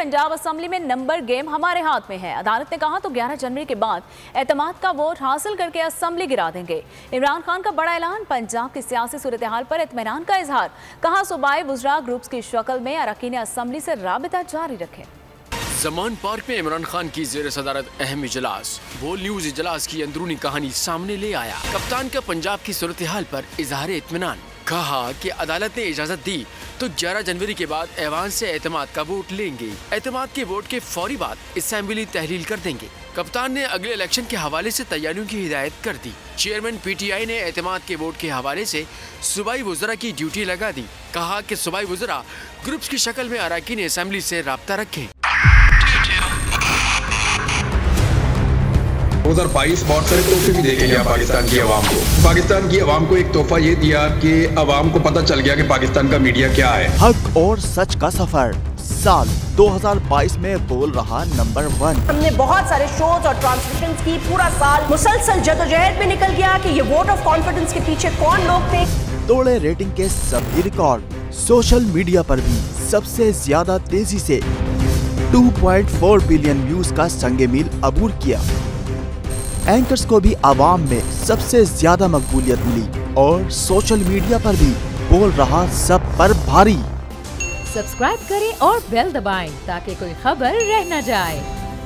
Punjab assembly में number game हमारे हाथ में है। अदालत ने कहा तो 11 जनवरी के बाद एतमाद का वोट हासिल करके असेंबली गिरा देंगे। इमरान खान का बड़ा ऐलान, पंजाब की सियासी सूरत हाल पर इत्मीनान का इजहार। कहा सूबाई वुज़रा ग्रुप्स की शक्ल में अरकान असेंबली से राबिता जारी रखें। ज़मान पार्क में इमरान खान की ज़ेर सदारत अहम इजलास। बोल न्यूज इजलास की अंदरूनी कहानी सामने ले आया। कप्तान का पंजाब की सूरत हाल पर इजहार इत्मीनान। कहा कि अदालत ने इजाजत दी तो 11 जनवरी के बाद ऐवान से एतमाद का वोट लेंगे। एतमाद के वोट के फौरी बाद असेंबली तहलील कर देंगे। कप्तान ने अगले इलेक्शन के हवाले से तैयारियों की हिदायत कर दी। चेयरमैन PTI ने एतमाद के वोट के हवाले से सूबाई वुज़रा की ड्यूटी लगा दी। कहा कि सूबाई वुज़रा ग्रुप्स की शक्ल में अरकान असेंबली से राब्ता रखें। 2022 बहुत सारे तोहफे भी देके गया पाकिस्तान की आवाम को। पाकिस्तान की आवाम को एक तोहफा ये दिया कि आवाम को पता चल गया कि पाकिस्तान का मीडिया क्या है। हक और सच का सफर साल 2022 में बोल रहा नंबर 1। हमने बहुत सारे शोज और ट्रांसमिशंस की, पूरा साल मुसलसल जदोजहद में निकल गया कि ये वोट ऑफ कॉन्फिडेंस के पीछे कौन लोग थे। तोड़े रेटिंग के सभी रिकॉर्ड। सोशल मीडिया पर भी सबसे ज्यादा तेजी से 2.4 बिलियन व्यूज का संगे मील अबूर किया। एंकर्स को भी आवाम में सबसे ज्यादा मकबूलियत मिली और सोशल मीडिया पर भी बोल रहा सब पर भारी। सब्सक्राइब करें और बेल दबाएं ताकि कोई खबर रह न जाए।